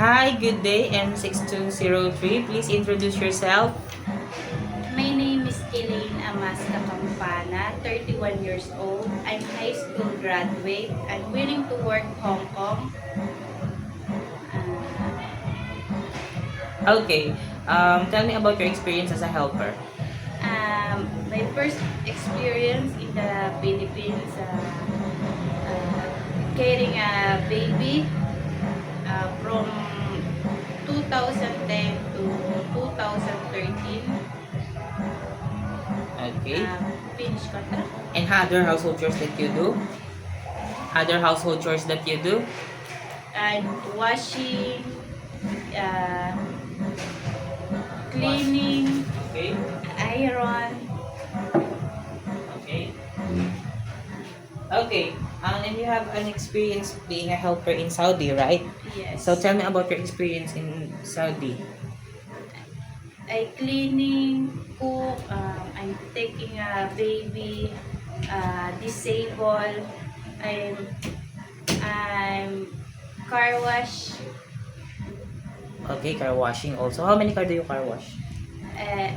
Hi, good day, N6203. Please introduce yourself. My name is Elaine Amasca Campana, 31 years old. I'm high school graduate. I'm willing to work Hong Kong. Okay, tell me about your experience as a helper. My first experience in the Philippines, carrying a baby from 2010 to 2013. Okay, Finish contract. and other household chores that you do? Other household chores that you do? And washing, uh, cleaning, Okay, iron. okay. Okay, and you have an experience being a helper in Saudi, right? Yes. So tell me about your experience in Saudi. I cleaning, cook, I'm taking a baby, disabled, I'm, I'm car wash, Okay, car washing also. How many car do you car wash? uh,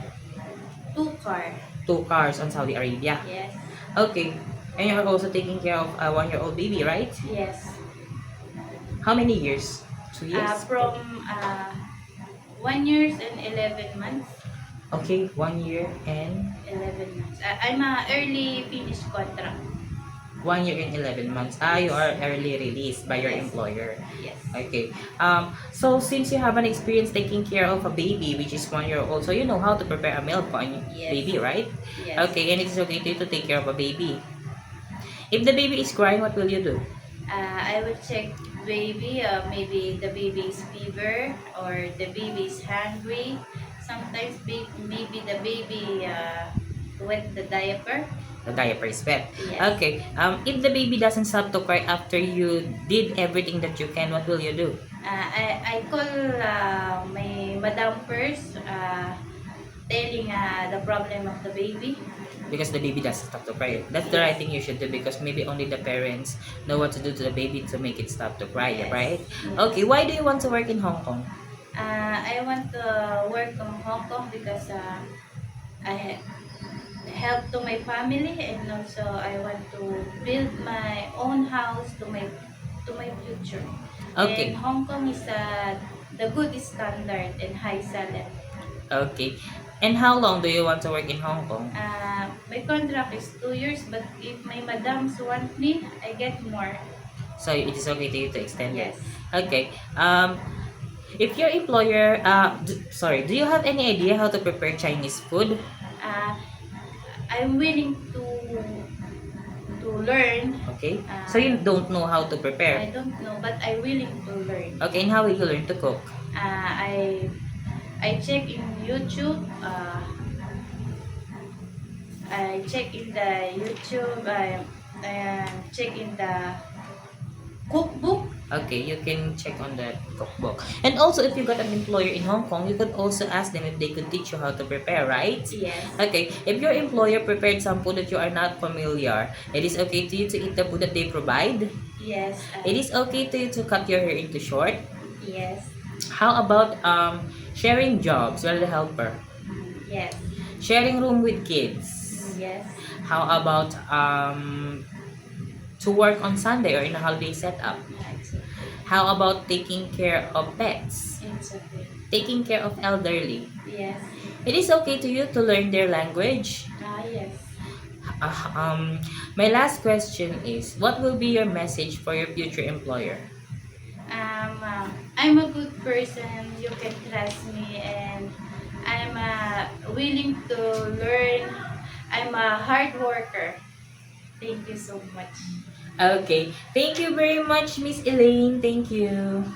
two car. 2 cars on Saudi Arabia. Yes. Okay, and you're also taking care of a 1-year-old baby, right? Yes. How many years? 2 years? From 1 year and 11 months. Okay, 1 year and 11 months. I'm a early finish contract. 1 year and 11 months. You are early released by your Yes. employer. Yes. Okay. So since you have an experience taking care of a baby, which is 1 year old, so you know how to prepare a milk for a Yes. baby, right? Yes. Okay, and it's okay to you to take care of a baby. If the baby is crying, what will you do? I will check baby, maybe the baby is fever or the baby is hungry. Sometimes maybe the baby wet the diaper. The diaper is wet. Yes. Okay. If the baby doesn't stop to cry after you did everything that you can, what will you do? I call my madam first, telling the problem of the baby. Because the baby doesn't stop to cry. That's the right thing you should do because maybe only the parents know what to do to the baby to make it stop to cry, Yes. right? Yes. Okay, why do you want to work in Hong Kong? I want to work in Hong Kong because I help to my family, and also I want to build my own house to my future. Okay. And Hong Kong is the good standard and high salary. Okay. And how long do you want to work in Hong Kong? My contract is 2 years, but if my madams want me, I get more. So it is okay to you to extend it. Yes. Okay. If your employer, sorry, do you have any idea how to prepare Chinese food? Uh, I'm willing to learn. Okay. So you don't know how to I prepare. don't know, but I'm willing to learn. Okay, and how will you learn to cook? I check in YouTube. I check in the YouTube. I check in the cookbook. Okay, you can check on that cookbook. And also, if you got an employer in Hong Kong, you could also ask them if they could teach you how to prepare, right? Yes. Okay, if your employer prepared some food that you are not familiar, it is okay to you to eat the food that they provide. Yes. It is okay to you to cut your hair into short. Yes. How about sharing jobs while the helper? Yes. Sharing room with kids. Yes. How about to work on Sunday or in a holiday setup? It's okay. How about taking care of pets? It's okay. Taking care of elderly? Yes. It is okay to you to learn their language. Yes. My last question is, what will be your message for your future employer? I'm a good person. You can trust me, and I'm willing to learn. I'm a hard worker. Thank you so much. Okay. Thank you very much, Miss Elaine. Thank you.